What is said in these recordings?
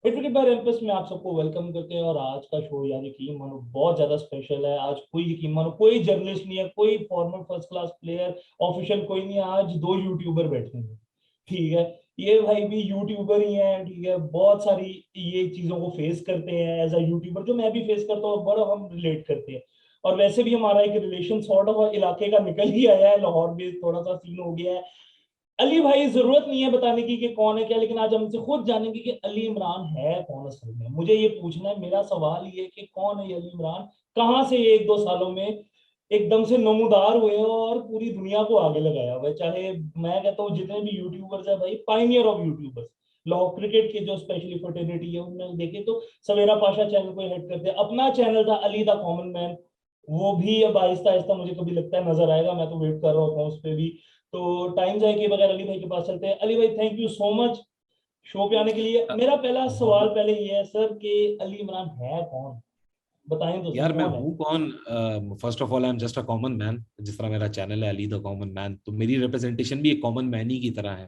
Cricket bye रैंपस में आप सबको वेलकम करते हैं। और आज का शो यार यकीन मानो बहुत ज्यादा स्पेशल है। आज कोई यकीन मानो कोई जर्नलिस्ट नहीं है, कोई farmer first class player official कोई नहीं है। आज दो यूट्यूबर बैठे हैं, ठीक है। ये भाई भी यूट्यूबर ही हैं, ठीक है। बहुत सारी ये चीजों को फेस करते हैं एज अ यूट्यूबर, जो मैं भी फेस करता हूँ, बड़ा हम रिलेट करते हैं। और वैसे भी हमारा एक रिलेशन सॉर्ट ऑफ इलाके का निकल ही आया है, लाहौर में थोड़ा सा सीन हो गया है। अली भाई, जरूरत नहीं है बताने की कि कौन है क्या, लेकिन आज हमसे खुद जानेंगे कि अली इमरान है कौन असल में। मुझे ये पूछना है, मेरा सवाल ये है कि कौन है ये अली इमरान, कहाँ से ये एक दो सालों में एकदम से नमूदार हुए हैं और पूरी दुनिया को आगे लगाया हुआ है। चाहे मैं कहता हूँ जितने भी यूट्यूबर्स है भाई, pioneer of YouTubers, Lahore cricket के जो स्पेशली फर्टिलिटी है उनमें देखे तो सवेरा पाशा चैनल को हेड करते हैं। अपना चैनल था अली द कॉमन मैन, वो भी अब आहिस्ता आहिस्ता मुझे कभी लगता है नजर आएगा। मैं तो वेट कर रहा हूँ उस पर भी। तो टाइम जाए के बगैर अली भाई के पास चलते हैं। अली भाई, thank you so much show पे आने के लिए। मेरा पहला सवाल बहुत। पहले ये है सर कि अली इमरान है कौन, बताएं तो सही यार मैं कौन है। हूँ कौन? First of all I am just a common man. जिस तरह मेरा चैनल है अली द कॉमन मैन, तो मेरी रिप्रेजेंटेशन भी एक कॉमन मैन ही की तरह है।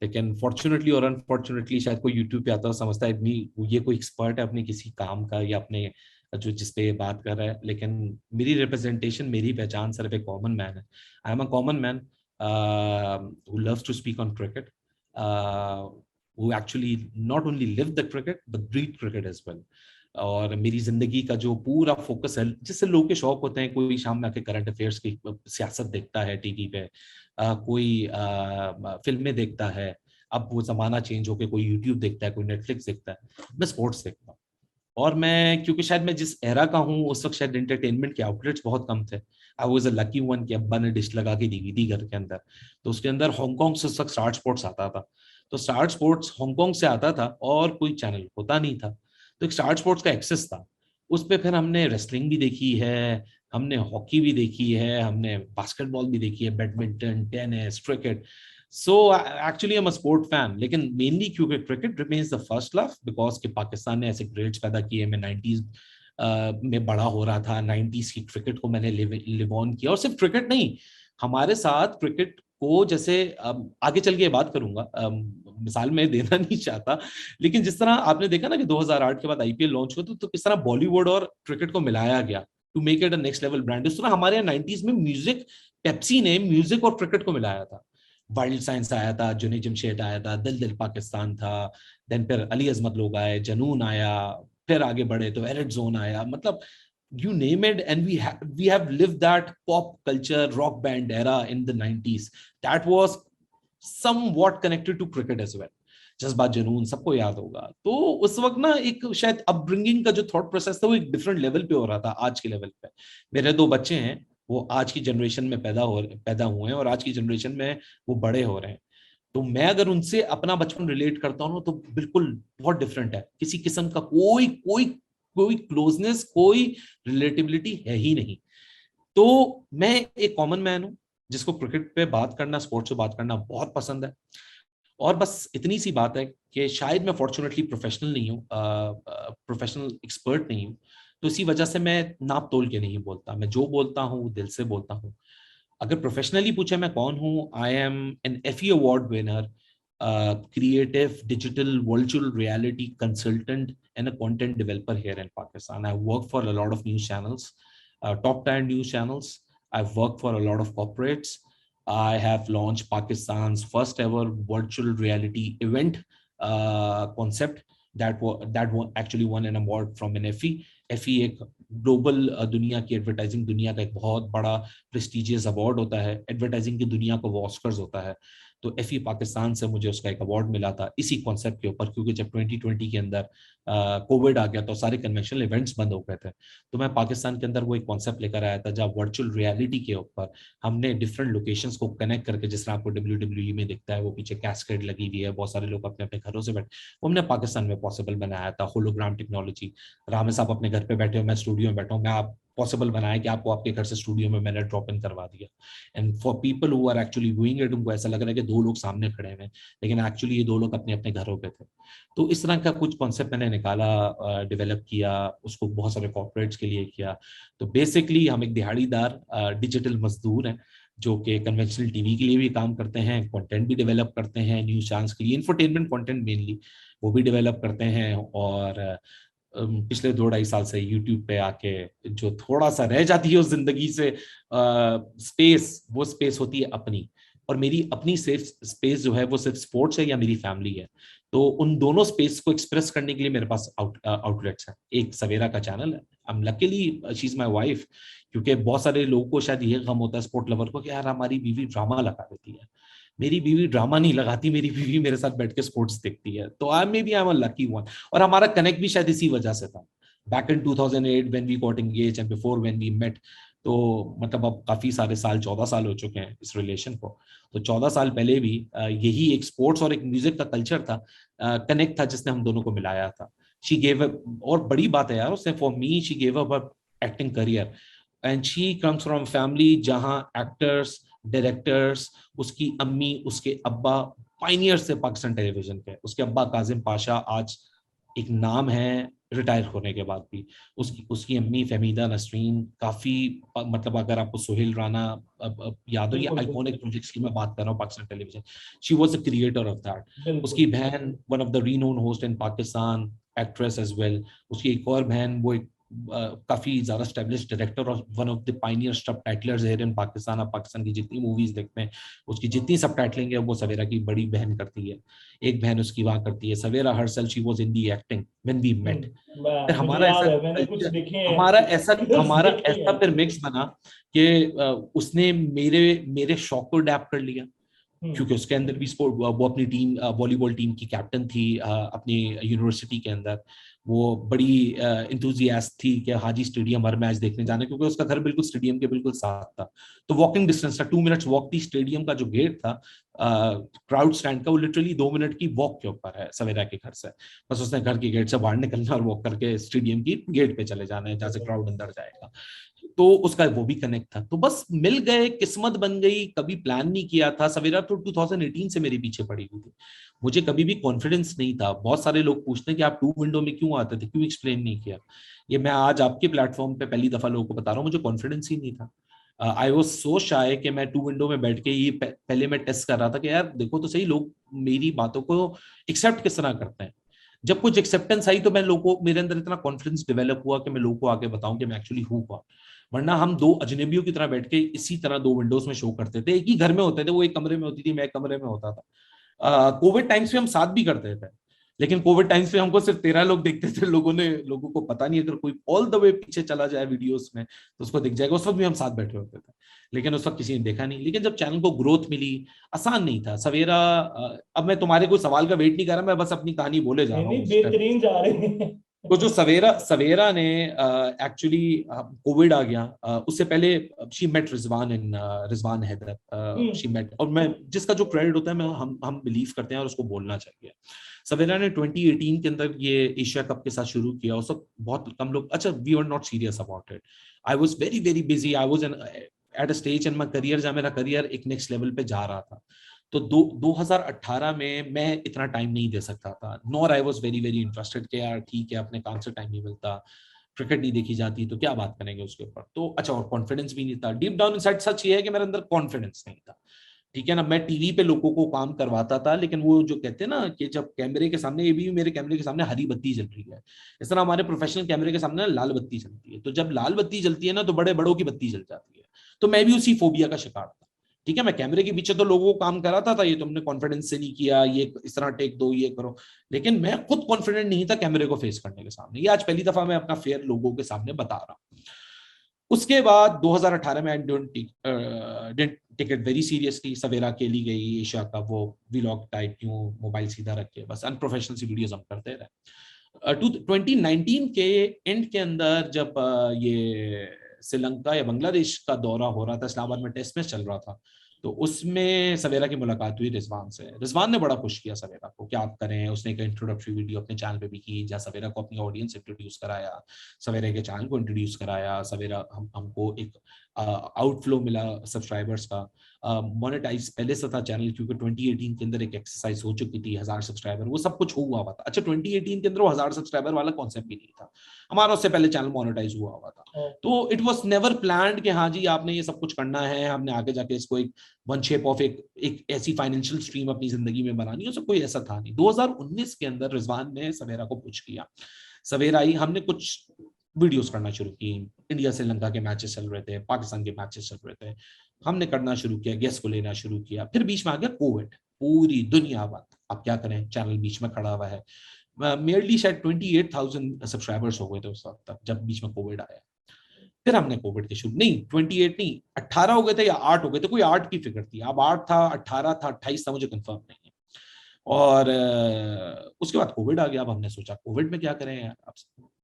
लेकिन फॉर्चुनेटली और अनफॉर्चुनेटली शायद कोई यूट्यूब पे आता है और समझता है आदमी ये कोई एक्सपर्ट है अपने किसी काम का या अपने जो जिस पे बात कर रहा है। लेकिन मेरी रिप्रेजेंटेशन, मेरी पहचान सिर्फ एक कॉमन मैन है। I am a common man who loves to speak on cricket, who actually not only live the cricket but breathe cricket as well। और मेरी जिंदगी का जो पूरा फोकस है, जिससे लोगों के शौक होते हैं, कोई शाम में आके करंट अफेयर्स की सियासत देखता है टीवी पे, कोई फिल्में देखता है। अब वो जमाना चेंज होके कोई यूट्यूब देखता है, कोई नेटफ्लिक्स देखता है, मैं स्पोर्ट्स देखता हूँ। और मैं, क्योंकि शायद मैं जिस एरा का हूँ उस वक्त शायद एंटरटेनमेंट के आउटलेट्स बहुत कम थे। I was a lucky one कि अब्बा ने डिश लगा के डीवीडी घर के अंदर, तो उसके अंदर हांगकांग से उस वक्त स्टार स्पोर्ट्स आता था। तो स्टार स्पोर्ट्स हांगकांग से आता था और कोई चैनल होता नहीं था, तो एक स्टार स्पोर्ट्स का एक्सेस था। उस पर फिर हमने रेसलिंग भी देखी है, हमने हॉकी भी देखी है, हमने बास्केटबॉल भी देखी है, badminton, tennis, cricket. So actually I am a sport fan, लेकिन मेनली क्योंकि cricket remains the first love, because कि पाकिस्तान ने ऐसे ग्रेड्स पैदा किए। मैं 90s में बड़ा हो रहा था, 90s की क्रिकेट को मैंने लिव ऑन किया। और सिर्फ क्रिकेट नहीं, हमारे साथ क्रिकेट को, जैसे आगे चल के बात करूंगा, मिसाल में देना नहीं चाहता, लेकिन जिस तरह आपने देखा ना कि 2008 के बाद आईपीएल लॉन्च हुआ, तो किस तरह बॉलीवुड और क्रिकेट को मिलाया गया to make it a next level brand. उस तरह हमारे यहाँ 90s में म्यूजिक, पेप्सी ने म्यूजिक और क्रिकेट को मिलाया था। वाइल्ड साइंस आया था, जुनी जमशेद आया था, दिल दिल पाकिस्तान था, देन फिर अली अजमत लोग आए, जनून आया, फिर आगे बढ़े तो एरेड जोन आया। मतलब you name it, and we have lived that pop culture rock band era in the 90s that was somewhat connected to cricket as well। जज्बा जुनून सबको याद होगा। तो उस वक्त ना एक शायद अपब्रिंगिंग का जो थॉट प्रोसेस था वो एक डिफरेंट लेवल पे हो रहा था आज के लेवल पे। मेरे दो बच्चे हैं, वो आज की जनरेशन में पैदा हुए हैं और आज की जनरेशन में वो बड़े हो रहे हैं। तो मैं अगर उनसे अपना बचपन रिलेट करता हूँ तो बिल्कुल बहुत डिफरेंट है। किसी किस्म का कोई कोई कोई क्लोजनेस, कोई रिलेटिबिलिटी है ही नहीं। तो मैं एक कॉमन मैन हूं जिसको क्रिकेट पे बात करना, स्पोर्ट्स पे बात करना बहुत पसंद है। और बस इतनी सी बात है कि शायद मैं फॉर्चुनेटली प्रोफेशनल नहीं हूँ, प्रोफेशनल एक्सपर्ट नहीं हूँ। तो इसी वजह से मैं नाप तोल के नहीं बोलता, मैं जो बोलता हूँ दिल से बोलता हूँ। अगर प्रोफेशनली पूछे मैं कौन हूँ, I am an FE award winner, creative digital virtual reality consultant and a content developer here in Pakistan। I work for a lot of news channels, top tier news channels। I've worked for a lot of corporates। I have launched Pakistan's first ever virtual reality event concept that actually won an award from an FE। FE एक global दुनिया की, advertising दुनिया का एक बहुत बड़ा prestigious award होता है। एडवर्टाइजिंग की दुनिया को वो ऑस्कर्स होता है। तो एफई पाकिस्तान से मुझे उसका एक अवार्ड मिला था इसी कॉन्सेप्ट के ऊपर, क्योंकि जब 2020 के अंदर कोविड आ गया तो सारे कन्वेंशनल इवेंट्स बंद हो गए थे। तो मैं पाकिस्तान के अंदर वो एक कॉन्सेप्ट लेकर आया था जहाँ वर्चुअल रियलिटी के ऊपर हमने डिफरेंट लोकेशंस को कनेक्ट करके, जिस तरह आपको WWE में दिखता है वो पीछे कैस्केड लगी हुई है, बहुत सारे लोग अपने अपने घरों से बैठे, वो हमने पाकिस्तान में पॉसिबल बनाया था। होलोग्राम टेक्नोलॉजी, रामे साहब अपने घर पे बैठे हो, मैं स्टूडियो में बैठा हूँ, मैं आप पॉसिबल बनाया कि आपको आपके घर से स्टूडियो में मैंने ड्रॉप इन करवा दिया। And for people who are actually viewing it, उनको ऐसा लग रहा है कि दो लोग सामने खड़े हैं, लेकिन एक्चुअली ये दो लोग अपने अपने घरों पे थे। तो इस तरह का कुछ कॉन्सेप्ट मैंने निकाला, डेवलप किया, उसको बहुत सारे कॉर्पोरेट्स के लिए किया। तो बेसिकली हम एक दिहाड़ीदार डिजिटल मजदूर हैं जो कि कन्वेंशनल टीवी के लिए भी काम करते हैं, कंटेंट भी डेवलप करते हैं न्यूज चैनल्स के लिए, इंफोटेनमेंट कंटेंट मेनली वो भी डेवलप करते हैं। और पिछले 2-2.5 साल से यूट्यूब पे आके जो थोड़ा सा रह जाती है उस जिंदगी से स्पेस, वो स्पेस होती है अपनी। और मेरी अपनी सेफ स्पेस जो है वो सिर्फ स्पोर्ट्स है या मेरी फैमिली है। तो उन दोनों स्पेस को एक्सप्रेस करने के लिए मेरे पास आउटलेट्स हैं। एक सवेरा का चैनल है, I M luckily she is my wife, क्योंकि बहुत सारे लोगों को शायद ये गम होता है स्पोर्ट लवर को कि यार हमारी बीवी ड्रामा लगा देती है। मेरी बीवी ड्रामा नहीं लगाती, मेरी बीवी मेरे साथ बैठ के स्पोर्ट्स देखती है। तो I may be I am a lucky one. और हमारा कनेक्ट भी शायद इसी वजह से था, back in 2008 when we got engaged and before when we met. तो मतलब अब काफी सारे साल, 14 साल हो चुके हैं इस रिलेशन को। तो 14 साल पहले भी यही एक स्पोर्ट्स और एक म्यूजिक का कल्चर था, कनेक्ट था, जिसने हम दोनों को मिलाया था। शी गेव अप, और बड़ी बात है यार, उसने for me she gave up acting career. And she comes from family जहां एक्टर्स, डायरेक्टर्स, उसकी अम्मी, उसके अब्बा पाइनियर्स थे पाकिस्तान टेलीविजन के। उसके अब्बा काजिम पाशा आज एक नाम है रिटायर होने के बाद भी। उसकी उसकी अम्मी फहमीदा नसरीन काफी, मतलब अगर आपको सोहेल राना याद हो, ये बिल्कुल आइकॉनिक बिल्कुल प्रोजेक्ट्स की मैं बात कर रहा हूँ Pakistan television, she was the creator of that. बिल्कुल। उसकी बहन one of the renowned host in Pakistan, actress as well. उसकी एक और बहन, वो एक काफी ज्यादा स्टेब्लिश डायरेक्टर और one of the pioneer subtitlers here in Pakistan. आप पाकिस्तान की जितनी मूवीज देखते हैं उसकी जितनी सब टाइटलिंग है वो सवेरा की बड़ी बहन करती है। एक बहन उसकी वहां करती है। Savera herself she was in the acting when we met. फिर मुझे हमारा याद ऐसा है, मैंने कुछ कल्चर, देखे हैं हमारा ऐसा पिक्चर्स हमारा देखे ऐसा हैं। फिर मिक्स बना कि उसने मेरे मेरे शौक को अडेप्ट कर लिया, हम्म। क्योंकि उसके अंदर भी स्पोर्ट, वो अपनी टीम वॉलीबॉल टीम की कैप्टन थी अपनी यूनिवर्सिटी के अंदर। वो बड़ी इंथुजियास्ट थी कि हाजी स्टेडियम हर मैच देखने जाना, क्योंकि उसका घर बिल्कुल स्टेडियम के बिल्कुल साथ था। तो वॉकिंग डिस्टेंस था, 2 मिनट्स वॉक थी। स्टेडियम का जो गेट था क्राउड स्टैंड का, वो लिटरली 2 मिनट की वॉक के ऊपर है सवेरा के घर से। बस उसने घर के गेट से बाहर निकलना और वॉक करके स्टेडियम की गेट पे चले जाना है जहाँ से क्राउड अंदर जाएगा। तो उसका वो भी कनेक्ट था। तो बस मिल गए, किस्मत बन गई, कभी प्लान नहीं किया था। सवेरा तो 2018 से मेरे पीछे पड़ी हुई थी। मुझे कभी भी कॉन्फिडेंस नहीं था। बहुत सारे लोग पूछते हैं कि आप 2 विंडो में क्यों आते थे, क्यों एक्सप्लेन नहीं किया। ये मैं आज आपके प्लेटफॉर्म पे पहली दफा लोगों को बता रहा हूँ, मुझे कॉन्फिडेंस ही नहीं था। आई वॉज सो शाय कि मैं 2 विंडो में बैठ के ये पहले मैं टेस्ट कर रहा था कि यार देखो तो सही लोग मेरी बातों को एक्सेप्ट किस तरह करते हैं। जब कुछ एक्सेप्टेंस आई तो मैं लोगों, मेरे अंदर इतना कॉन्फिडेंस डेवलप हुआ कि मैं लोगों को आगे बताऊं कि मैं एक्चुअली हूँ कौन। वरना हम दो अजनबियों की तरह बैठ के इसी तरह 2 विंडोज में शो करते थे, एक ही घर में होते थे। वो एक कमरे में होती थी, मैं एक कमरे में होता था। कोविड टाइम्स पे हम साथ भी करते थे, लेकिन कोविड टाइम्स पे हमको सिर्फ 13 लोग देखते थे। लोगों को पता नहीं, अगर कोई ऑल द वे पीछे चला जाए वीडियोस में तो उसको दिख जाएगा। उस वक्त भी हम साथ बैठे होते थे, लेकिन उस वक्त किसी ने देखा नहीं। लेकिन जब चैनल को ग्रोथ मिली, आसान नहीं था सवेरा। अब मैं तुम्हारे कोई सवाल का वेट नहीं कर रहा, मैं बस अपनी कहानी बोले जा नहीं रहा नहीं, हूँ उस टाइम। बेहतरीन जा रहे हैं। तो जो सवेरा सवेरा ने एक्चुअली कोविड आ गया, उससे पहले she met Rizwan in Rizwan Haider, she met. और मैं जिसका जो क्रेडिट होता है मैं हम बिलीव करते हैं और उसको बोलना चाहिए। सवेरा ने 2018 के अंदर ये एशिया कप के साथ शुरू किया। उस वक्त बहुत कम लोग, अच्छा we are not serious about it. I was very very busy, I was at a stage in my career जहां मेरा करियर एक नेक्स्ट लेवल पे जा रहा था। तो 2018 में मैं इतना टाइम नहीं दे सकता था, nor I was very very interested कि यार ठीक है अपने काम से टाइम नहीं मिलता, क्रिकेट नहीं देखी जाती तो क्या बात करेंगे उसके ऊपर। तो अच्छा, और कॉन्फिडेंस भी नहीं था डीप डाउन इनसाइड। सच ये है कि मेरे अंदर कॉन्फिडेंस नहीं था, ठीक है ना। मैं टीवी पे लोगों को काम करवाता था, लेकिन वो जो कहते हैं ना कि जब कैमरे के सामने, ये भी मेरे कैमरे के सामने हरी बत्ती जल रही है, इस तरह हमारे प्रोफेशनल कैमरे के सामने लाल बत्ती जलती है। तो जब लाल बत्ती जलती है ना तो बड़े बड़ों की बत्ती जल जाती है। तो मैं भी उसी फोबिया का शिकार था, ठीक है। मैं कैमरे के पीछे तो लोगों को काम कराता था, ये तुमने कॉन्फिडेंस से नहीं किया, ये इस तरह टेक दो, ये करो। लेकिन मैं खुद कॉन्फिडेंट नहीं था कैमरे को फेस करने के सामने। ये आज पहली दफा मैं अपना फेयर लोगों के सामने बता रहा हूँ। उसके बाद 2018 में I didn't take it very seriously. Savera अकेली गई एशिया का वो व्लॉग टाइप, यूं मोबाइल सीधा रख के बस अनप्रोफेशनल सी वीडियोस हम करते रहे। 2019 के एंड के अंदर जब ये श्रीलंका या बांग्लादेश का दौरा हो रहा था, इस्लामाबाद में टेस्ट मैच चल रहा था, तो उसमें सवेरा की मुलाकात हुई रिजवान से। रिजवान ने बड़ा पुश किया सवेरा को क्या आप करें। उसने एक इंट्रोडक्टरी वीडियो अपने चैनल पे भी की जहाँ सवेरा को अपनी ऑडियंस इंट्रोड्यूस कराया, सवेरा के चैनल को इंट्रोड्यूस कराया। सवेरा हमको एक आउटफ्लो मिला सब्सक्राइबर्स का, मोनेटाइज पहले से था चैनल, क्योंकि 2018 के अंदर एक एक्सरसाइज हो चुकी थी 1000 सब्सक्राइबर, वो सब कुछ हुआ हुआ था। अच्छा 2018 के अंदर वो 1000 सब्सक्राइबर वाला कॉन्सेप्ट भी नहीं था हमारा, उससे पहले चैनल मोनेटाइज हुआ हुआ था। तो इट वाज नेवर प्लान्ड कि हाँ जी आपने ये सब कुछ करना है, हमने आगे जाके इसको एक वन शेप ऑफ एक ऐसी फाइनेंशियल स्ट्रीम अपनी जिंदगी में बनानी है, सब कोई ऐसा था नहीं। 2019 के अंदर रिजवान ने सवेरा को पुश किया, सवेरा आई, हमने कुछ वीडियोस करना शुरू की, इंडिया श्रीलंका के मैचेस चल रहे थे, पाकिस्तान के मैचेस चल रहे थे, हमने करना शुरू किया, गेस्ट को लेना शुरू किया। फिर बीच में आ गया कोविड, पूरी दुनिया बंद, अब क्या करें, चैनल बीच में खड़ा हुआ है। मेयरली शायद 28,000 सब्सक्राइबर्स हो गए थे उस वक्त तक जब बीच में कोविड आया। फिर हमने कोविड के शुरू, नहीं 28 नहीं 18 हो गए थे या 8 हो गए थे, कोई 8 की फिगर थी, अब 8 था, 18 था, 28 था, मुझे कंफर्म नहीं है। और उसके बाद कोविड आ गया। अब हमने सोचा कोविड में क्या करें यार, अब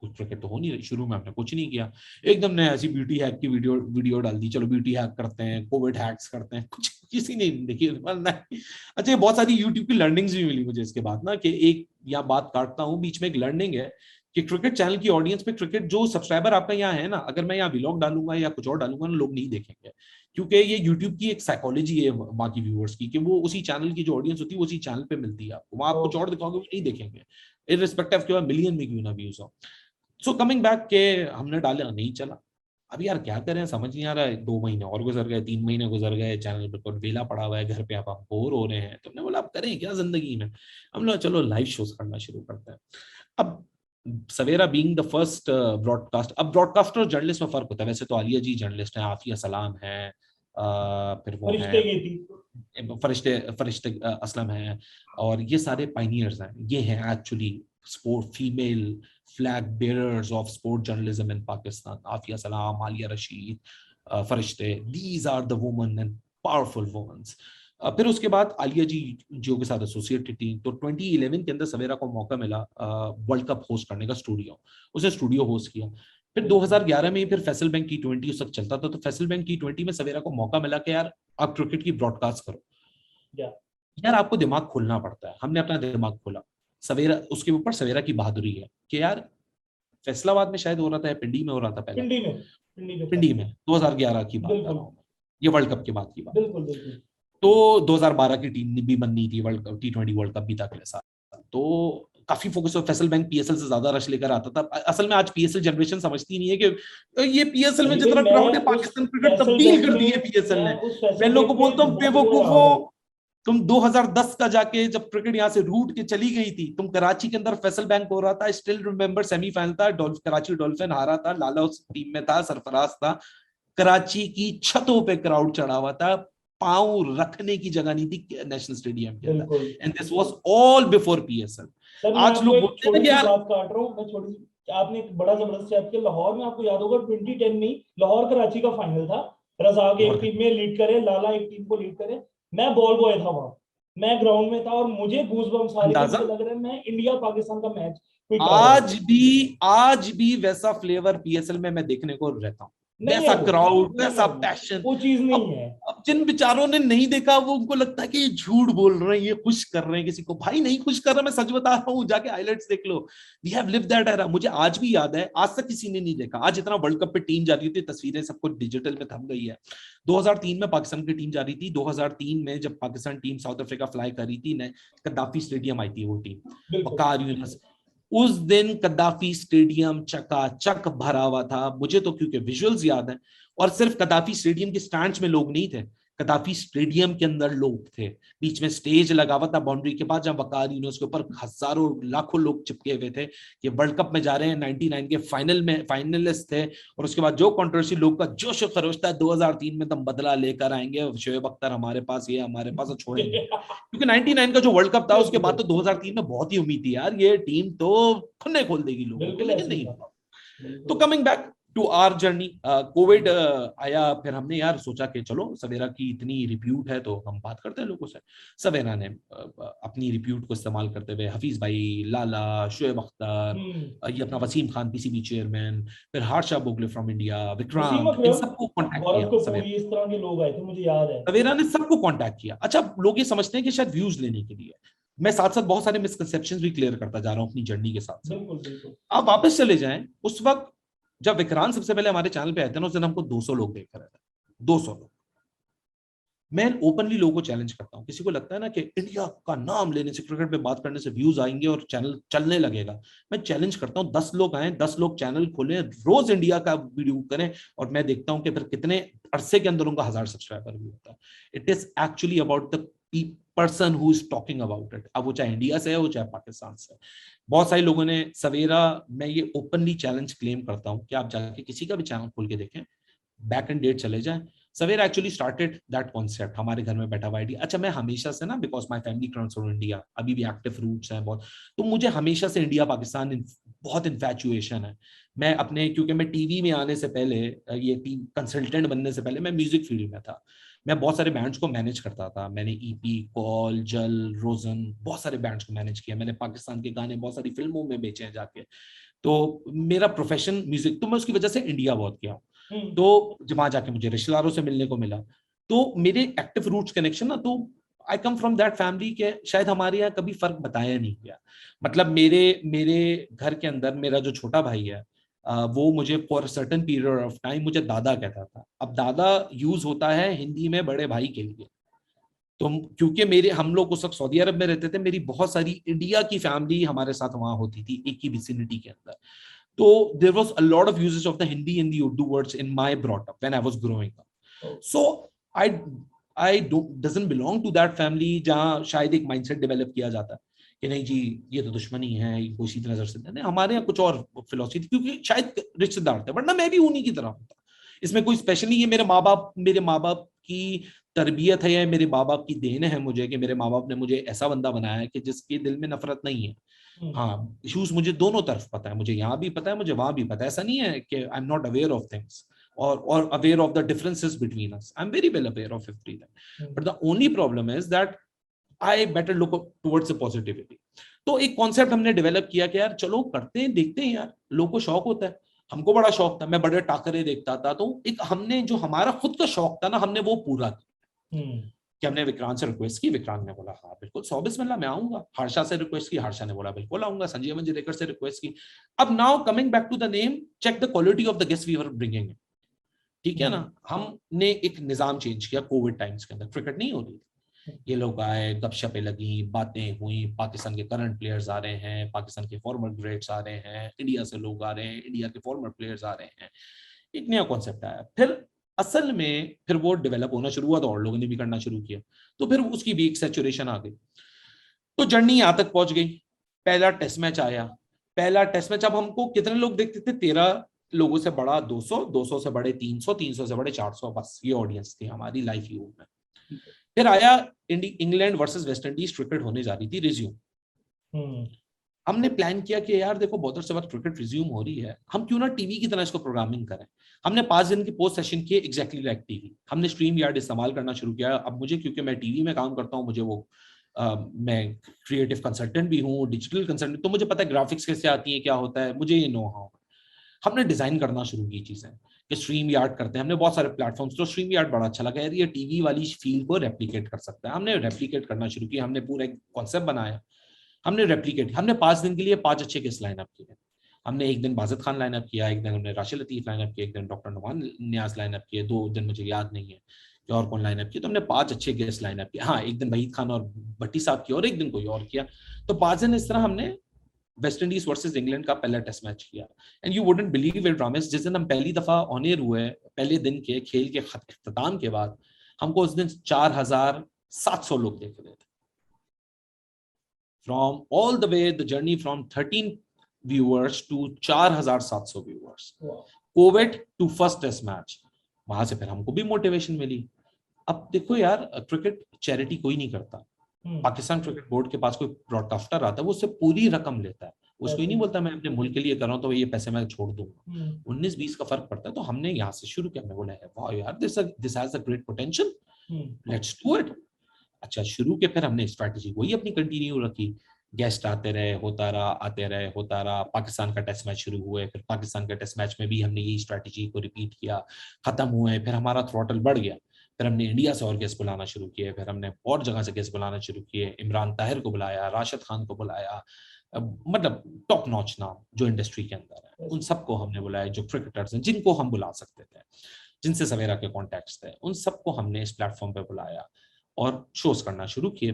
कुछ क्रिकेट तो हो नहीं रही, शुरू में हमने कुछ नहीं किया, एकदम ने ऐसी ब्यूटी हैक की वीडियो डाल दी, चलो ब्यूटी हैक करते हैं, कोविड हैक्स करते हैं, कुछ किसी ने देखी। अच्छा, बहुत सारी यूट्यूब की लर्निंग्स भी मिली मुझे इसके बाद ना, कि एक या बात काटता हूँ बीच में, एक लर्निंग है कि क्रिकेट चैनल की ऑडियंस पे, क्रिकेट जो सब्सक्राइबर आपका यहाँ है ना, अगर मैं यहाँ व्लॉग डालूंगा या कुछ और डालूंगा ना, लोग नहीं देखेंगे, क्योंकि ये यूट्यूब की एक साइकोलॉजी है बाकी व्यूअर्स की, कि वो उसी चैनल की जो ऑडियंस होती है वो उसी चैनल पे मिलती है आपको, वहां आप कुछ और दिखाओगे वो नहीं देखेंगे, इररिस्पेक्टिव के मिलियन में क्यों ना व्यूज हो। सो कमिंग बैक के हमने डाला, नहीं चला। अब यार क्या करें, समझ नहीं आ रहा है, 2 महीने और गुजर गए, 3 महीने गुजर गए, चैनल बिल्कुल वेला पड़ा हुआ है घर पे, अब हम बोर हो रहे हैं, तो हमने बोला अब करें क्या जिंदगी में, हम लोग चलो लाइव शोज करना शुरू करते हैं। अब सवेरा बीइंग द फर्स्ट ब्रॉडकास्ट, अब ब्रॉडकास्टर और जर्नलिस्ट में फर्क होता है, वैसे तो आलिया जी जर्नलिस्ट हैं, आफिया सलाम है, फिर वो फरिश्ते है की थी, फरिश्ते फरिश्ते असलम हैं, और ये सारे पाइनियर्स हैं, ये हैं actually sport female flag bearers of sport journalism in Pakistan, Afia Salam, Aliya Rashid, Farishte, these are the woman and powerful womens. फिर उसके बाद आलिया जी जियो के साथ एसोसिएटेड थी, तो 2011 के अंदर सवेरा को मौका मिला वर्ल्ड कप होस्ट करने का, उसने स्टूडियो होस्ट किया। फिर 2011 में फिर फैसल बैंक T20 उस वक्त चलता था, तो फैसल बैंक T20 में सवेरा को मौका मिला कि यार आप क्रिकेट की ब्रॉडकास्ट करो। यार आपको दिमाग खोलना पड़ता है, हमने अपना दिमाग खोला, सवेरा उसके ऊपर सवेरा की बहादुरी है कि यार फैसलाबाद में शायद हो रहा था, पिंडी में हो रहा था पहले, पिंडी में 2011 की बात कर रहा हूँ, ये वर्ल्ड कप की बात की बात। बिल्कुल बिल्कुल। तो 2012 की टीम भी बननी थी, world cup T20 world cup भी था अगले साल, तो काफी फोकस हो, फैसल बैंक PSL से ज्यादा रश लेकर आता था। असल में आज PSL जनरेशन समझती नहीं है कि ये PSL में जितना क्राउड है पाकिस्तान क्रिकेट तब्दील कर दी है PSL ने। मैं लोगों को बोलता हूँ बेवकूफो, तुम 2010 का जाके जब क्रिकेट यहाँ से रूट के चली गई थी, तुम कराची के अंदर फैसल बैंक हो रहा था, स्टिल रिमेंबर सेमीफाइनल था, कराची डॉल्फिन हारा था, लाला उस टीम में था, सरफराज था, कराची की छतों पे क्राउड चढ़ा हुआ था, पांव रखने की जगह नहीं थी नेशनल स्टेडियम के अंदर, and this was all before PSL। आज लोग बोलते हैं कि यार बात काट रहा हूँ मैं, छोटी सी, आपने एक बड़ा जबरदस्त स्टेप किया लाहौर में, आपको याद होगा 2010 में लाहौर कराची का फाइनल था, रजाक एक टीम में लीड करे, लाला एक टीम को लीड करे, मैं बॉल बॉय था वहां, मैं ग्राउंड में था और मुझे गूज़बम्स आ रहे थे, मुझे लग रहा है मैं इंडिया पाकिस्तान का मैच आज भी वैसा फ्लेवर PSL में मैं देखने को रहता हूँ, वैसा क्राउड, वैसा पैशन, वो चीज नहीं है। अब जिन बेचारों ने नहीं देखा वो उनको लगता है कि ये झूठ बोल रहे हैं, ये खुश कर रहे हैं किसी को, भाई नहीं खुश कर रहा, मैं सच बता रहा हूँ, जाके हाइलाइट्स देख लो, we have lived that era. मुझे आज भी याद है, आज तक किसी ने नहीं देखा, आज इतना वर्ल्ड कप पे टीम जा रही थी, तस्वीरें सब कुछ डिजिटल में थम गई है। 2003 में पाकिस्तान की टीम जा रही थी, 2003 में जब Pakistan team south Africa fly कर रही थी, कद्दाफी स्टेडियम आई थी वो टीम, वकार यूनिस, उस दिन कद्दाफी स्टेडियम चकाचक भरा हुआ था। मुझे तो क्योंकि विजुअल्स याद है, और सिर्फ कद्दाफी स्टेडियम के स्टैंड्स में लोग नहीं थे, कद्दाफी स्टेडियम के अंदर लोग थे, बीच में स्टेज लगा हुआ था बाउंड्री के पास, जहां वकार यूनिस के ऊपर हजारों लाखों लोग चिपके हुए थे, ये वर्ल्ड कप में जा रहे हैं, 99 के फाइनल में फाइनलिस्ट थे, और उसके बाद जो कंट्रोवर्सी लोग का जोश खरोश था, 2003 में तुम बदला लेकर आएंगे, शोएब अख्तर हमारे पास, ये हमारे पास, छोड़ेंगे। क्योंकि 99 का जो वर्ल्ड कप था उसके बाद तो 2003 में बहुत ही उम्मीद थी यार, ये टीम तो खुन्ने खोल देगी लोगों के, लेकिन नहीं हुआ। तो coming back to our journey, Covid आया, फिर हमने यार सोचा कि चलो सवेरा की इतनी रिप्यूट है तो हम बात करते हैं लोगों से। सवेरा ने अपनी रिप्यूट को इस्तेमाल करते हुए हफीज भाई, लाला, शोएब अख्तर, ये अपना वसीम खान PCB चेयरमैन, फिर हार्शा बोगले फ्रॉम इंडिया, विक्रांत, इन सबको कॉन्टैक्ट किया, इस तरह के लोग आए थे, मुझे याद है, सवेरा ने सबको कॉन्टैक्ट किया। अच्छा, लोग ये समझते हैं कि शायद व्यूज लेने के लिए, मैं साथ साथ बहुत सारे मिसकंसेप्शंस भी क्लियर करता जा रहा हूँ अपनी जर्नी के साथ साथ। आप वापस चले जाएं उस वक्त जब विक्रांत सबसे पहले हमारे चैनल पे आए थे ना, उस दिन हमको 200 लोग देख रहे थे, 200 लोग। मैं ओपनली लोगों को चैलेंज करता हूँ। किसी को लगता है ना कि इंडिया का नाम लेने से, क्रिकेट पे बात करने से व्यूज आएंगे और चैनल चलने लगेगा, मैं चैलेंज करता हूँ 10 लोग आए, 10 लोग चैनल खोलें, रोज इंडिया का वीडियो करें, और मैं देखता हूँ कि फिर कितने अरसे के अंदर उनका 1000 सब्सक्राइबर भी होता है। It is actually about the person who is talking about it. अब वो चाहे इंडिया से है, वो चाहे पाकिस्तान से है। बहुत सारे लोगों ने सवेरा, मैं ये ओपनली चैलेंज क्लेम करता हूँ कि आप जाके किसी का भी चैनल खोल के देखें, बैक एंड डेट चले जाएं, सवेरा एक्चुअली स्टार्टेड दैट कॉन्सेप्ट हमारे घर में बैठा हुआ आइडिया। अच्छा, मैं हमेशा से ना, because my family comes from India, अभी भी एक्टिव रूट्स हैं बहुत, तो मुझे हमेशा से इंडिया पाकिस्तान बहुत इन्फैचुएशन है। मैं अपने, क्योंकि मैं टीवी में आने से पहले, ये टीवी कंसल्टेंट बनने से पहले मैं म्यूजिक फील्ड में था। मैं बहुत सारे बैंड्स को मैनेज करता था। मैंने ईपी, कॉल, जल, रोजन, बहुत सारे बैंड्स को मैनेज किया। मैंने पाकिस्तान के गाने बहुत सारी फिल्मों में बेचे हैं जाके। तो मेरा प्रोफेशन म्यूजिक, तो मैं उसकी वजह से इंडिया बहुत गया। तो जब वहां जाके मुझे रिश्तेदारों से मिलने को मिला, तो मेरे एक्टिव रूट्स कनेक्शन ना, तो आई कम फ्रॉम दैट फैमिली के शायद हमारे यहाँ कभी फर्क बताया नहीं गया। मतलब मेरे मेरे घर के अंदर मेरा जो छोटा भाई है, वो मुझे for certain period of time मुझे दादा कहता था। अब दादा यूज होता है हिंदी में बड़े भाई के लिए। तो क्योंकि मेरे हम लोग उस वक्त सऊदी अरब में रहते थे, मेरी बहुत सारी इंडिया की फैमिली हमारे साथ वहां होती थी, एक ही विसिनिटी के अंदर। So there was a lot of usage of the Hindi and the Urdu words in my brought up when I was growing up. So I doesn't belong to that family जहाँ शायद एक mindset develop किया जाता है कि नहीं जी ये तो दुश्मनी है, कोई इसी नजर से नहीं। हमारे यहाँ कुछ और फिलोसफी थी, क्योंकि शायद रिश्तेदार थे, वरना मैं भी उन्हीं की तरह होता। इसमें कोई स्पेशल नहीं है। मेरे माँ बाप की तरबियत है, या मेरे माँ बाप की देन है मुझे, कि मेरे माँ बाप ने मुझे ऐसा बंदा बनाया है कि जिसके दिल में नफरत नहीं है। हाँ, इश्यूज मुझे दोनों तरफ पता है, मुझे यहाँ भी पता है, मुझे वहां भी पता है। ऐसा नहीं है कि I am not aware of things और aware of the differences between us. I am very well aware of everything, but the only problem is that I better look towards the positivity. तो एक concept हमने develop किया कि यार चलो करते हैं, देखते हैं यार, लोगों को शौक होता है। हमको बड़ा शौक था, मैं बड़े टाकरे देखता था, तो एक हमने जो हमारा खुद का शौक था ना, हमने वो पूरा किया। कि हमने विक्रांत से रिक्वेस्ट की, विक्रांत ने बोला हाँ बिल्कुल 100 बिस्मिल्लाह मैं आऊंगा। हर्षा से रिक्वेस्ट की, हर्षा ने बोला बिल्कुल आऊंगा। संजय मंजरेकर से रिक्वेस्ट की। अब now coming back to the name, check the quality of the guest we were bringing. ठीक है ना, हमने एक निजाम चेंज किया कोविड टाइम्स के अंदर। क्रिकेट नहीं हो रही थी, ये लोग आए, गपशपें लगी, बातें हुई, पाकिस्तान के करंट प्लेयर्स आ रहे हैं, पाकिस्तान के फॉर्मर ग्रेड्स आ रहे हैं, इंडिया से लोग आ रहे हैं, इंडिया के फॉर्मर प्लेयर्स आ रहे हैं। एक नया कॉन्सेप्ट आया। फिर असल में फिर वो डेवलप होना शुरू हुआ, तो और लोगों ने भी करना शुरू किया, तो फिर उसकी भी एक सैचुरेशन आ गई। तो जर्नी यहां तक पहुंच गई। पहला टेस्ट मैच आया। पहला टेस्ट मैच, अब हमको कितने लोग देखते थे? 13 लोगों से बड़ा 200, 200 से बड़े 300, 300 से बड़े 400, बस ये ऑडियंस थी हमारी लाइव व्यू में। फिर आया England versus West Indies, cricket होने जा रही थी रिज्यूम। हमने प्लान किया कि यार देखो बहुत से वक्त क्रिकेट रिज्यूम हो रही है, हम क्यों ना टीवी की तरह इसको प्रोग्रामिंग करें। हमने 5 दिन की पोस्ट सेशन किए एग्जैक्टली लाइक टीवी। हमने स्ट्रीम यार्ड इस्तेमाल करना शुरू किया। अब मुझे, क्योंकि मैं टीवी में काम करता हूँ, मुझे वो मैं क्रिएटिव कंसल्टेंट भी हूँ, डिजिटल कंसल्टेंट, तो मुझे पता है ग्राफिक्स कैसे आती है, क्या होता है, मुझे ये नो हाउ। हमने डिजाइन करना शुरू की चीजें कि स्ट्रीम यार्ड करते हैं। हमने बहुत सारे प्लेटफॉर्म्स, तो स्ट्रीम यार्ड बड़ा अच्छा लगा यार, ये टीवी वाली फील को रेप्लिकेट कर सकता है। हमने रेप्लिकेट करना शुरू किया। हमने पूरा एक कॉन्सेप्ट बनाया, हमने रेप्लिकेट। हमने 5 दिन के लिए 5 अच्छे गेस्ट लाइनअप किए। हमने एक दिन बाजिद खान लाइनअप किया, एक दिन हमने राशिद लतीफ लाइनअप किया, एक दिन डॉक्टर नुमान नियाज लाइनअप किए, 2 दिन मुझे याद नहीं है कि और कौन लाइनअप किया। तो हमने 5 अच्छे गेस्ट लाइनअप किए। हाँ, एक दिन वहीद खान और भट्टी साहब की, और एक दिन कोई और किया। तो 5 दिन इस तरह हमने वेस्ट इंडीज वर्सेस इंग्लैंड का पहला टेस्ट मैच किया। And you wouldn't believe it Ramesh, जिस दिन हम पहली दफा ऑन एयर हुए, पहले दिन के खेल के इख्तिताम के बाद, हमको उस दिन 4700 लोग देख रहे थे। From all the way the journey from 13 viewers to 4700 viewers. Covid to first test match, वहां से फिर हमको भी मोटिवेशन मिली। अब देखो यार, क्रिकेट चैरिटी कोई नहीं करता। पाकिस्तान क्रिकेट बोर्ड के पास कोई ब्रॉडकास्टर आता है, वो उससे पूरी रकम लेता है, उसको ही नहीं बोलता मैं अपने मुल्क के लिए कर रहा हूँ तो ये पैसे मैं छोड़ दूंगा। 19-20 का फर्क पड़ता है। तो हमने यहाँ से शुरू किया। हमने बोला है वाह यार, this has a great potential, let's do it. अच्छा, शुरू के फिर हमने स्ट्रैटेजी वही अपनी कंटिन्यू रखी। गेस्ट आते रहे, होता रहा, आते रहे, होता रहा। पाकिस्तान का टेस्ट मैच शुरू हुए, फिर पाकिस्तान के टेस्ट मैच में भी हमने यही स्ट्रैटेजी को रिपीट किया। खत्म हुए, फिर हमारा थ्रॉटल बढ़ गया। फिर हमने इंडिया से और गेस्ट बुलाना शुरू किए, फिर हमने और जगह से गेस्ट बुलाना शुरू किए। इमरान ताहिर को बुलाया, राशिद खान को बुलाया, मतलब टॉप नॉच नाम जो इंडस्ट्री के अंदर है, उन सबको हमने बुलाया, जो क्रिकेटर्स हैं जिनको हम बुला सकते थे। जिनसे सवेरा के कॉन्टैक्ट्स थे, उन सबको हमने इस प्लेटफॉर्म पे बुलाया और शोज करना शुरू किए।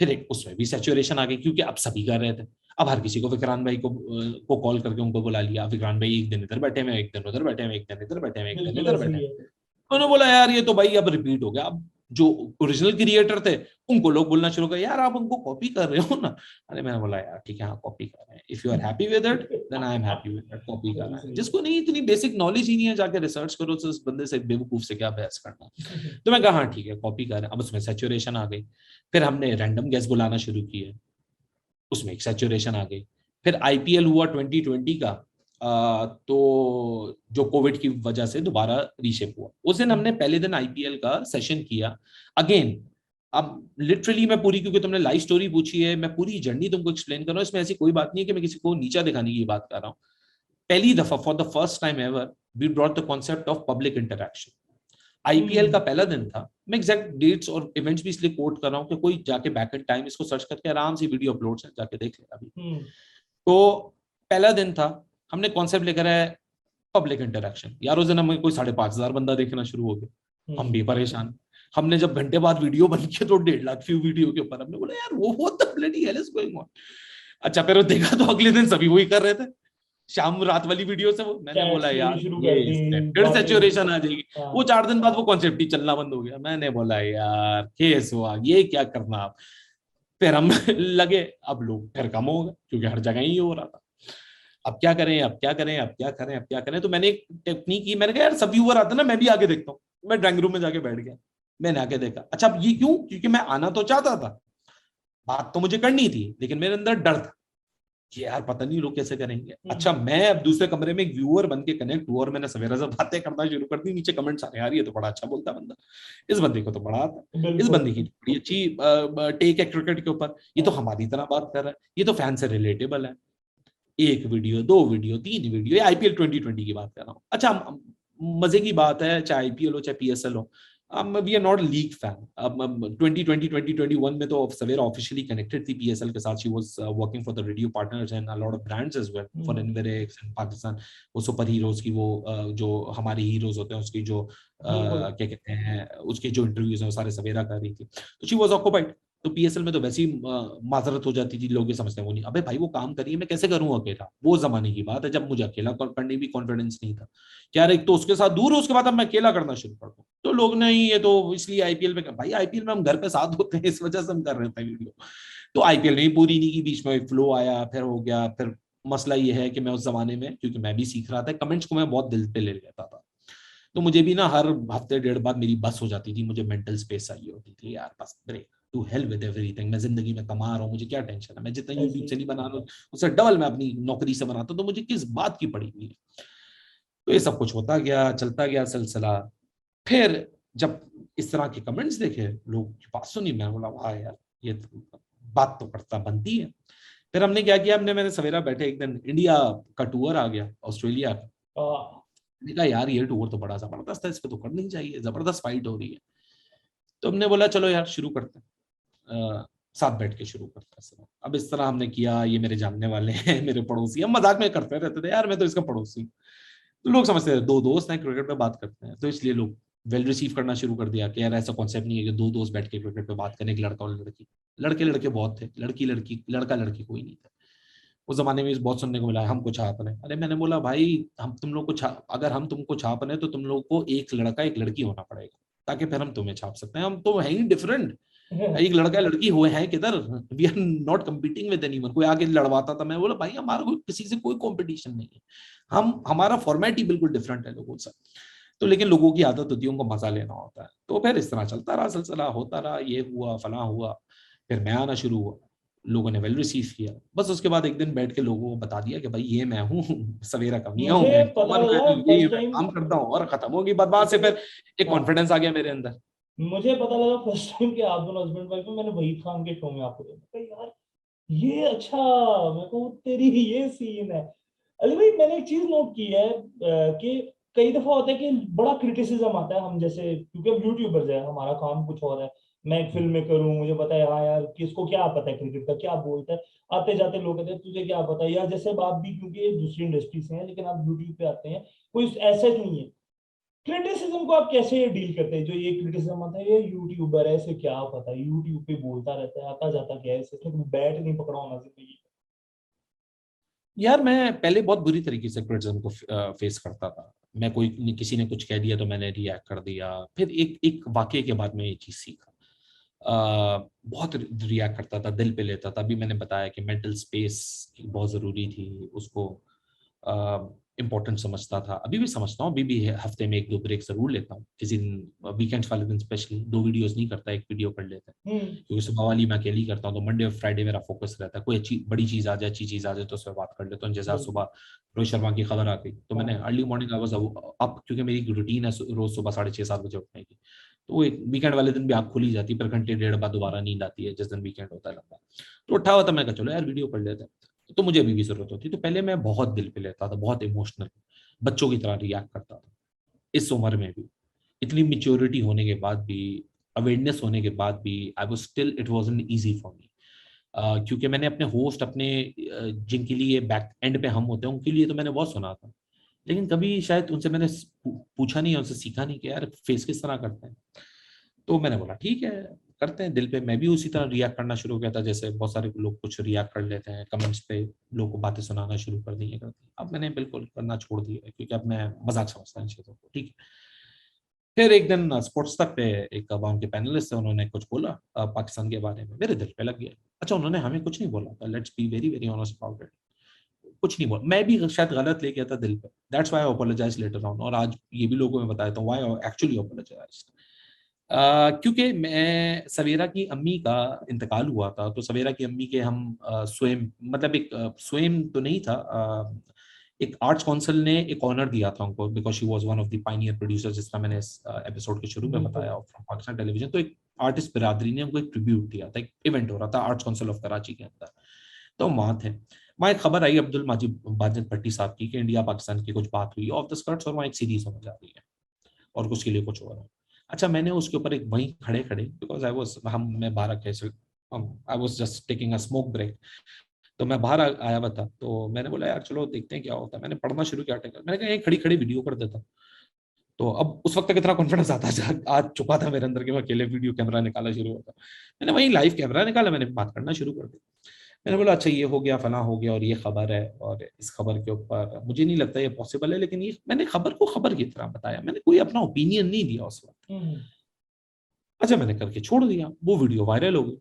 फिर एक उसमें भी सैचुरेशन आ गई, क्योंकि अब सभी कर रहे थे। अब हर किसी को विक्रांत भाई को कॉल करके उनको बुला लिया, विक्रांत भाई एक दिन इधर बैठे हैं, एक दिन उधर बैठे हैं, एक दिन इधर बैठे हैं, एक दिन बिल्कुल इधर ऐसे बैठे ही हैं। है। उन्होंने बोला यार ये तो भाई अब रिपीट हो गया। अब जो ओरिजिनल क्रिएटर थे उनको लोग बोलना शुरू कर, यार आप उनको कॉपी कर रहे हो ना। अरे मैंने बोला यार ठीक है, हाँ कॉपी कर रहे हैं, if you are happy with it then I am happy with it, copy कर रहे हैं। सही जिसको नहीं इतनी बेसिक नॉलेज ही नहीं है, जाके रिसर्च करो, तो उस बंदे से बेवकूफ से क्या बहस करना। है। तो मैं कहा हाँ ठीक है कॉपी कर रहे हैं। अब उसमें सैचुरेशन आ गई। फिर हमने रैंडम गेस्ट बुलाना शुरू किए, उसमें एक सैचुरेशन आ गई। फिर आईपीएल हुआ 2020 का, तो जो कोविड की वजह से दोबारा रीशेप हुआ। उस दिन हमने पहले दिन आईपीएल का सेशन किया अगेन। अब लिटरली मैं पूरी, क्योंकि तुमने लाइफ स्टोरी पूछी है, मैं पूरी जर्नी तुमको एक्सप्लेन कर रहा हूँ। इसमें ऐसी कोई बात नहीं है कि मैं किसी को नीचा दिखाने की बात कर रहा हूँ। पहली दफा for the first time ever we brought the concept of public interaction. IPL का पहला दिन था। मैं एग्जैक्ट डेट्स और इवेंट्स भी इसलिए कोट कर रहा हूँ कि कोई जाके बैक इन टाइम इसको सर्च करके आराम से वीडियो अपलोड है, जाके देख लेगा अभी। तो पहला दिन था, हमने कॉन्सेप्ट लेकर आए पब्लिक इंटरैक्शन। यार उस दिन हमें कोई 5,500 बंदा देखना शुरू हो गया। हम भी परेशान। हमने जब घंटे बाद वीडियो बन किया तो 1.5 लाख व्यू वीडियो के ऊपर। हमने बोला यार वो what the bloody hell is going on. अच्छा फिर वो देखा तो अगले दिन सभी वही कर रहे थे, शाम रात वाली वीडियो से वो। मैंने चैट्स बोला भी यार शुरू कर ये दी, फिर बातें। सैचुरेशन आ जाएगी। वो हाँ। 4 दिन बाद वो कॉन्सेप्ट ही चलना बंद हो गया। मैंने बोला यार केस हुआ, ये क्या करना आप। फिर हम लगे, अब लोग फिर कम हो गए क्योंकि हर जगह ही हो रहा था। अब क्या करें, अब क्या करें, अब क्या करें, अब क्या करें। तो मैंने एक टेक्निक की, मैंने कहा यार सब व्यूअर आते ना, मैं भी आगे देखता हूँ। मैं ड्राइंग रूम में जाके बैठ गया, मैंने आके देखा। अच्छा अब ये क्यों, क्योंकि मैं आना तो चाहता था, बात तो मुझे करनी थी, लेकिन मेरे अंदर डर था कि यार पता नहीं लोग कैसे करेंगे। अच्छा मैं अब दूसरे कमरे में एक व्यूअर बन के कनेक्ट हुआ और मैंने सवेरा से बातें करना शुरू कर दी। नीचे कमेंट्स आ रहे हैं, यार ये तो बड़ा अच्छा बोलता है बंदा, इस बंदे को तो बड़ा आता है, इस बिल्कुल। बंदे की बड़ी अच्छी टेक है क्रिकेट के ऊपर, ये तो हमारी तरह बात कर रहा है, ये तो फैन से रिलेटेबल है। एक वीडियो, 2 वीडियो, 3 वीडियो, आईपीएल 2020 की बात कर रहा हूँ। अच्छा मजे की बात है, चाहे आईपीएल हो चाहे पीएसएल हो, we are not league fan. अब 2020 2021 में तो सवेरा ऑफिशियली कनेक्टेड थी पीएसएल के साथ। She was working for the radio partners and a lot of brands as well for Enverex and Pakistan. वो सुपर हीरोज की वो जो हमारे हीरोज होते हैं उसकी जो बिल्कुल। क्या कहते हैं, उसके जो इंटरव्यूज हैं वो सारे सवेरा कर रही थी। तो शी वाज ऑक्युपाइड। तो पीएसएल में तो वैसे ही माजरत हो जाती थी, लोग ये समझते हैं वो नहीं, अबे भाई वो काम करिए, मैं कैसे करूं अकेला। वो जमाने की बात है जब मुझे अकेला करने भी कॉन्फिडेंस नहीं था कि यार एक तो उसके साथ दूर हो, उसके बाद अब मैं अकेला करना शुरू कर दूं। तो लोग नहीं, ये तो इसलिए आईपीएल में, भाई आईपीएल में हम घर पे साथ होते हैं, इस वजह से हम कर रहे थे वीडियो। तो आईपीएल में पूरी नहीं की, बीच में एक फ्लो आया, फिर हो गया। फिर मसला ये है कि मैं उस जमाने में, क्योंकि मैं भी सीख रहा था, कमेंट्स को मैं बहुत दिल पे ले लेता था। तो मुझे भी ना हर हफ्ते डेढ़ बाद मेरी बस हो जाती थी, मुझे मेंटल स्पेस चाहिए होती थी यार, बस break, to hell with everything. मैं जिंदगी में कमा रहा हूँ, मुझे क्या टेंशन है, मैं जितना यूट्यूब ऐसे से नहीं बना रहा हूँ उससे डबल मैं अपनी नौकरी से बनाता हूँ, तो मुझे किस बात की पड़ी हुई है। तो ये सब कुछ होता गया, चलता गया सिलसिला। फिर जब इस तरह के कमेंट्स देखे, लोग की बात सुनी, मैं बोला वाह यार ये तो बात तो करता बनती है। फिर हमने क्या किया, मैंने सवेरा बैठे एक दिन इंडिया का टूर आ गया, ऑस्ट्रेलिया का। मैंने कहा यार ये टूर तो बड़ा जबरदस्त है, इस पे तो करनी चाहिए, जबरदस्त फाइट हो रही है। तो हमने बोला चलो यार शुरू करते हैं, साथ बैठ के शुरू करते हैं। अब इस तरह हमने किया, ये मेरे जानने वाले हैं, मेरे पड़ोसी, हम मजाक में करते रहते थे यार मैं तो इसका पड़ोसी हूँ। तो लोग समझते थे दो दोस्त हैं क्रिकेट पे बात करते हैं, तो इसलिए लोग वेल रिसीव करना शुरू कर दिया कि यार ऐसा कॉन्सेप्ट नहीं है कि दो दोस्त बैठ के क्रिकेट पे बात करें, एक लड़का और लड़की। लड़के लड़के बहुत थे, लड़की लड़की, लड़का लड़की कोई नहीं था। उस जमाने में बहुत सुनने को मिला है हमको छाप रहे। अरे मैंने बोला भाई हम तुम लोग को अगर हम तुमको छाप रहे हैं तो तुम लोग को एक लड़का एक लड़की होना पड़ेगा, ताकि फिर हम तुम्हें छाप सकते हैं। हम तो है ही डिफरेंट, एक लड़का लड़की हुए हैं किधर, we are not competing with anyone. कोई आगे लड़वाता था, मैं बोला भाई हमारा कोई किसी से कोई कंपटीशन नहीं है, हम हमारा फॉर्मेट ही बिल्कुल डिफरेंट है लोगों से। तो लेकिन लोगों की आदत होती है, उनको मजा लेना होता है। तो फिर इस तरह चलता रहा सिलसिला, होता रहा, ये हुआ फला हुआ। फिर मैं आना शुरू हुआ, लोगों ने वेल रिसीव किया। बस उसके बाद एक दिन बैठ के लोगों को बता दिया कि भाई ये मैं हूँ, सवेरा कमियां हूँ, मुझे मैं पता कॉमन लगा मैन हूँ, ये फर्स्ट मैं टाइम। काम करता हूँ, और खत्म होगी बात। बात से फिर एक हाँ, कॉन्फिडेंस आ गया मेरे अंदर। मुझे पता लगा फर्स्ट टाइम कि आप दोनों हस्बैंड वाइफ में, मैंने वहीद खान के शो में आपको देखा यार। ये अच्छा, मेरे को तेरी ये सीन है। अली भाई मैंने एक चीज नोट की है कि कई दफा होता है कि बड़ा क्रिटिसिज्म आता है हम जैसे, क्योंकि अब यूट्यूबर्स है, हमारा काम कुछ और है। मैं एक फिल्म मेकर हूँ, मुझे पता है हाँ यार किसको क्या पता है क्रिकेट का क्या बोलता है। आते जाते लोग कहते हैं तुझे क्या पता है, या जैसे आप भी क्योंकि दूसरी इंडस्ट्री से हैं लेकिन आप यूट्यूब पे आते हैं, कोई ऐसा नहीं है क्रिटिसिज्म को आप कैसे डील करते हैं? जो ये क्रिटिसिज्म आता है, ये यूट्यूबर है, इसे क्या पता, यूट्यूब पे बोलता रहता है, आता जाता क्या है, इसने कभी बैट नहीं पकड़ा होना जिंदगी यार मैं पहले बहुत बुरी तरीके से क्रिटिसिज्म को फेस करता था। मैं कोई किसी ने कुछ कह दिया तो मैंने रिएक्ट कर दिया। फिर एक एक वाकये के बाद मैं ये चीज सीखा। बहुत रिएक्ट करता था, दिल पे लेता था। अभी मैंने बताया कि मेंटल स्पेस बहुत जरूरी थी, उसको इम्पोर्टेंट समझता था। अभी भी समझता हूँ, अभी भी हफ्ते में 1-2 ब्रेक जरूर लेता हूँ। किसी दिन वीकेंड्स वाले दिन स्पेशली 2 वीडियोस नहीं करता, 1 वीडियो कर लेते हैं, है। क्योंकि सुबह वाली मैं अकेली करता हूँ। तो मंडे और फ्राइडे मेरा फोकस रहता है, कोई अच्छी बड़ी चीज आ जाए, अच्छी चीज आ जाए तो उस पर बात कर लेता हूँ। जैसे आज बिल्कुल। सुबह रोहित शर्मा की खबर आ गई तो मैंने हाँ। अर्ली मॉर्निंग आवर्स अब, क्योंकि मेरी रूटीन है रोज सुबह 6:30-7 बजे उठने की, तो वो एक वीकेंड वाले दिन भी आँख खुली जाती है, पर घंटे डेढ़ बाद दोबारा नींद आती है जिस दिन वीकेंड होता है लंबा। तो उठा हुआ था, मैं कहा चलो यार वीडियो कर लेते हैं। तो मुझे अभी भी जरूरत होती। तो पहले मैं बहुत दिल पे लेता था, बहुत इमोशनल, बच्चों की तरह रिएक्ट करता था। इस उम्र में भी, इतनी मेच्योरिटी होने के बाद भी, अवेयरनेस होने के बाद भी, I was still, it wasn't easy for me. क्योंकि मैंने अपने होस्ट, अपने जिनके लिए बैक एंड पे हम होते हैं, उनके लिए तो मैंने बहुत सुना था, लेकिन कभी शायद उनसे मैंने पूछा नहीं, उनसे सीखा नहीं कि यार फेस किस तरह करते हैं। तो मैंने बोला ठीक है, करते हैं। दिल पे मैं भी उसी तरह रिएक्ट करना शुरू हो गया था, जैसे बहुत सारे लोग कुछ रिएक्ट कर लेते हैं कमेंट्स पे, लोगों को बातें सुनाना शुरू कर दी है करते हैं। अब मैंने बिल्कुल करना छोड़ दिया है, क्योंकि अब मैं मजाक समझता हूँ इन चीजों को, ठीक है। फिर एक दिन स्पोर्ट्स तक पे एक वहाँ के पैनलिस्ट थे, उन्होंने कुछ बोला पाकिस्तान के बारे में, मेरे दिल पे लग गया। अच्छा, उन्होंने हमें कुछ नहीं बोला था, let's be very very honest about it. कुछ नहीं बोला, मैं भी शायद गलत ले गया था दिल पे, that's why I apologize later on. और आज ये भी लोगों में बताया था व्हाई आई एक्चुअली अपोलोजाइज। क्योंकि मैं, सवेरा की अम्मी का इंतकाल हुआ था, तो सवेरा की अम्मी के हम स्वयं, मतलब एक स्वयं तो नहीं था, एक आर्ट्स काउंसिल ने एक ऑनर दिया था उनको, because she was one of the Pioneer producer, जिस तरह मैंने इस एपिसोड के शुरू में बिल्कुल। बताया, फ्रॉम पाकिस्तान टेलीविजन। तो एक आर्टिस्ट बिरादरी ने उनको एक ट्रिब्यूट दिया था, एक इवेंट हो रहा था आर्ट्स काउंसिल ऑफ कराची के अंदर। तो हम वहां थे। वहां एक खबर आई अब्दुल माजिद बाजिद भट्टी साहब की कि इंडिया पाकिस्तान की कुछ बात हुई ऑफ द स्कर्ट्स, और वहाँ एक सीरीज होने जा रही है और उसके लिए कुछ हो रहा है। अच्छा, मैंने उसके ऊपर एक, वहीं खड़े खड़े, बिकॉज आई वाज, हम मैं बाहर कैसे, I was just taking a smoke break, तो मैं बाहर आया हुआ था। तो मैंने बोला यार चलो देखते हैं क्या होता है। मैंने पढ़ना शुरू किया आर्टिकल, मैंने कहा खड़ी खड़ी वीडियो कर देता। तो अब उस वक्त तक इतना कॉन्फिडेंस आ चुका था मेरे अंदर कि मैं अकेले वीडियो कैमरा निकाला शुरू होता। मैंने वही लाइव कैमरा निकाला, मैंने बात करना शुरू कर दी। मैंने बोला अच्छा ये हो गया, फला हो गया, और ये खबर है, और इस खबर के ऊपर मुझे नहीं लगता ये पॉसिबल है, लेकिन ये मैंने खबर को खबर की तरह बताया, मैंने कोई अपना ओपिनियन नहीं दिया उस वक्त। हम्म। अच्छा, मैंने करके छोड़ दिया, वो वीडियो वायरल हो गई।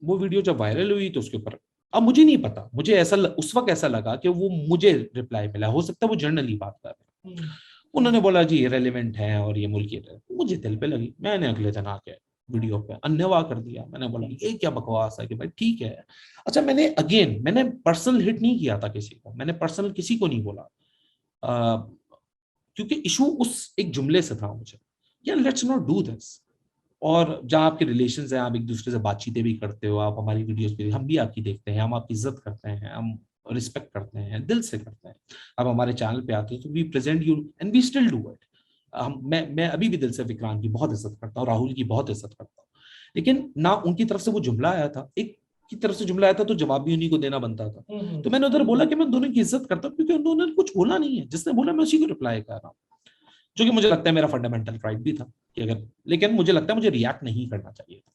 वो वीडियो जब वायरल हुई तो उसके ऊपर, अब मुझे नहीं पता, मुझे ऐसा उस वक्त ऐसा लगा कि वो मुझे रिप्लाई मिला, हो सकता है वो जर्नली बात कर रहे हैं। हम्म। उन्होंने बोला जी इरेलीवेंट है और ये मुल्क है, मुझे दिल पे लगी। मैंने अगले दिन आके वीडियो पे अन्यवाह कर दिया। मैंने बोला ये क्या बकवास है कि भाई ठीक है। अच्छा, मैंने पर्सनल हिट नहीं किया था किसी को, मैंने पर्सनल किसी को नहीं बोला, क्योंकि इशू उस एक जुमले से था मुझे, यार लेट्स नॉट डू दिस। और जहाँ आपके रिलेशन है, आप एक दूसरे से बातचीतें भी करते हो, आप हमारी वीडियोस भी, हम भी आपकी देखते हैं, हम आपकी इज्जत करते हैं, हम रिस्पेक्ट करते हैं, दिल से करते हैं। आप हमारे चैनल पे आते हो तो we present you and we still do it. मैं अभी भी दिल से विक्रांत की बहुत इज्जत करता हूँ, राहुल की बहुत इज्जत करता हूँ, लेकिन ना उनकी तरफ से वो जुमला आया था, एक की तरफ से जुमला आया था तो जवाब भी उन्हीं को देना बनता था। हम्म। तो मैंने उधर बोला कि मैं दोनों की इज्जत करता हूँ, क्योंकि उन्होंने कुछ बोला नहीं है, जिसने बोला मैं उसी को रिप्लाई कर रहा हूँ, जो कि मुझे लगता है मेरा फंडामेंटल राइट भी था कि अगर, लेकिन मुझे लगता है मुझे रिएक्ट नहीं करना चाहिए था।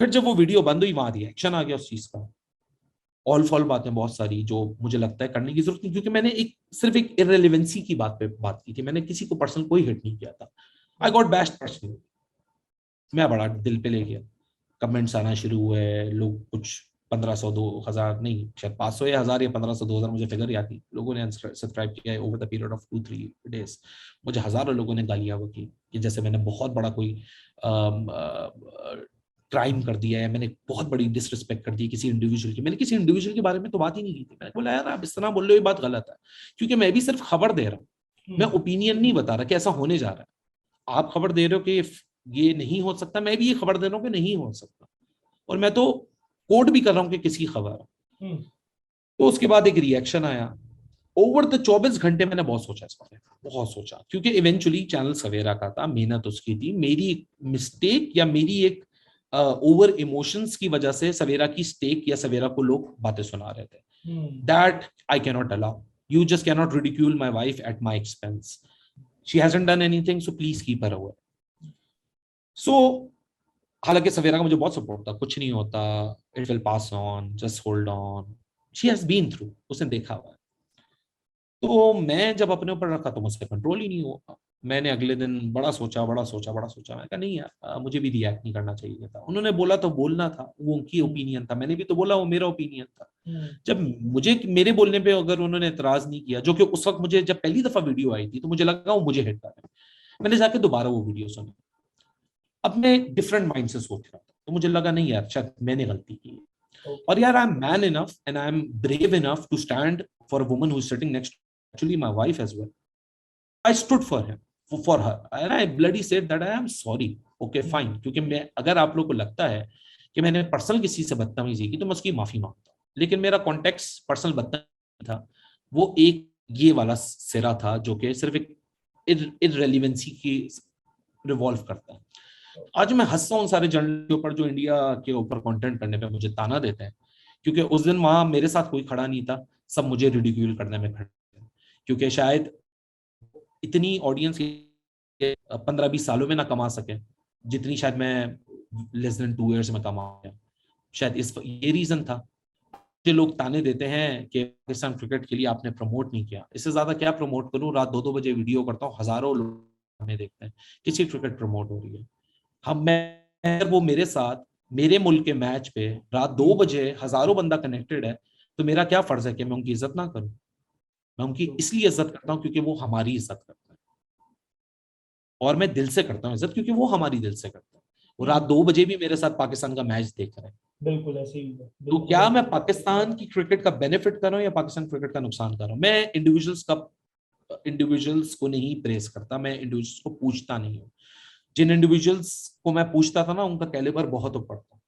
फिर जब वो वीडियो बंद हुई, वहां रिएक्शन आ गया उस चीज का, ऑल फॉल बातें बहुत सारी जो मुझे लगता है करने की जरूरत नहीं, क्योंकि मैंने सिर्फ एक इररिलेवेंसी की बात पे बात की थी, मैंने किसी को पर्सनल कोई हिट नहीं किया था। आई गॉट बैश्ड पर्सनली, मैं बड़ा दिल पे ले गया। कमेंट्स आना शुरू हुए, लोग कुछ 1500 2000 नहीं, शायद 500 या 1000 या 1500 2000, मुझे फिगर याद थी, लोगों ने सब्सक्राइब किया है over the period of 2-3 days. मुझे हजारों लोगों ने गालियां वो की कि जैसे मैंने बहुत बड़ा कोई क्राइम कर दिया है, मैंने बहुत बड़ी डिसरिस्पेक्ट कर दी किसी इंडिविजुअल की। मैंने किसी इंडिविजुअल के बारे में तो बात ही नहीं की थी। मैंने बोला यार आप इस तरह बोल रहे हो, ये बात गलत है, क्योंकि मैं भी सिर्फ खबर दे रहा हूँ, मैं हम्म। ओपिनियन नहीं बता रहा कि ऐसा होने जा रहा है। आप खबर दे रहे हो कि ये नहीं हो सकता, मैं भी ये खबर दे रहा हूँ कि नहीं हो सकता, और मैं तो कोट भी कर रहा हूँ कि किसी खबर। हम्म। तो उसके बाद एक रिएक्शन आया। ओवर द 24 घंटे मैंने बहुत सोचा इस बारे में, बहुत सोचा, क्योंकि इवेंचुअली चैनल सवेरा का था, मेहनत उसकी थी, मेरी मिस्टेक या मेरी एक ओवर इमोशंस की वजह से सवेरा की स्टेक या सवेरा को लोग बातें सुना रहे थे। Hmm. That I can not allow. You just can not ridicule my wife at my expense. She hasn't done anything, so please keep her away. So हालांकि सवेरा का मुझे बहुत सपोर्ट था, कुछ नहीं होता, it will pass on, just hold on, she has been through, उसने देखा हुआ है। तो मैं जब अपने ऊपर रखा तो मुझसे कंट्रोल ही नहीं हुआ। मैंने अगले दिन बड़ा सोचा, बड़ा सोचा, बड़ा सोचा, मैं कहा नहीं यार, मुझे भी रिएक्ट नहीं करना चाहिए था। उन्होंने बोला तो बोलना था, वो उनकी ओपिनियन था, मैंने भी तो बोला वो मेरा ओपिनियन था। जब मुझे मेरे बोलने पे अगर उन्होंने एतराज नहीं किया, जो कि उस वक्त मुझे जब पहली दफा वीडियो आई थी तो मुझे लगा वो मुझे हिट कर रहे हैं, मैंने जाके दोबारा वो वीडियो सुनी। अब मैं डिफरेंट माइंड से सोच रहा था, तो मुझे लगा नहीं यार, शायद मैंने गलती की है। और यार, I am man enough and I am brave enough to stand for a woman who is sitting next, actually my wife as well. I stood for him, for her, and I bloody said that I am sorry. Okay, fine. क्योंकि मैं, अगर आप लोगों को लगता है कि मैंने पर्सनल किसी से बदतमीजी की तो मैं उसकी माफी मांगता हूँ, लेकिन मेरा कॉन्टेक्स्ट पर्सनल बदतमीजी था, वो एक ये वाला सिरा था जो कि सिर्फ एक इररेलेवेंसी की रिवॉल्व करता है। आज मैं हंसता हूँ सारे जर्नल के ऊपर जो इंडिया के ऊपर कंटेंट करने पे मुझे ताना देते हैं, क्योंकि उस दिन वहां मेरे साथ कोई खड़ा नहीं था, सब मुझे रिडिक्यूल करने में खड़े थे, क्योंकि शायद इतनी ऑडियंस 15-20 सालों में ना कमा सके जितनी शायद मैं लेस देन 2 इयर्स में कमा गया। शायद इस ये रीजन था। जो लोग ताने देते हैं कि पाकिस्तान क्रिकेट के लिए आपने प्रमोट नहीं किया, इससे ज्यादा क्या प्रमोट करूं, रात 2-2 बजे वीडियो करता हूँ, हजारों लोग हमें देखते हैं, किसी क्रिकेट प्रमोट हो रही है। हम मैं वो मेरे साथ मेरे मुल्क के मैच पे रात 2 बजे हजारों बंदा कनेक्टेड है, तो मेरा क्या फर्ज है कि मैं उनकी इज्जत ना करूं। मैं उनकी इसलिए इज्जत करता हूं क्योंकि वो हमारी इज्जत करता है, और मैं दिल से करता हूँ इज्जत क्योंकि वो हमारी दिल से करता है। वो रात 2 बजे भी मेरे साथ पाकिस्तान का मैच देख रहे हैं। बिल्कुल ऐसे ही है, तो बिल्कुल क्या ऐसे मैं ही। पाकिस्तान की क्रिकेट का बेनिफिट कर रहा हूँ या पाकिस्तान क्रिकेट का नुकसान कर रहा हूँ? मैं इंडिविजुअल्स को नहीं प्रेस करता, मैं इंडिविजुअल्स को पूछता नहीं हूँ। जिन इंडिविजुअल्स को मैं पूछता था ना, उनका कैलिबर बहुत ऊपर था।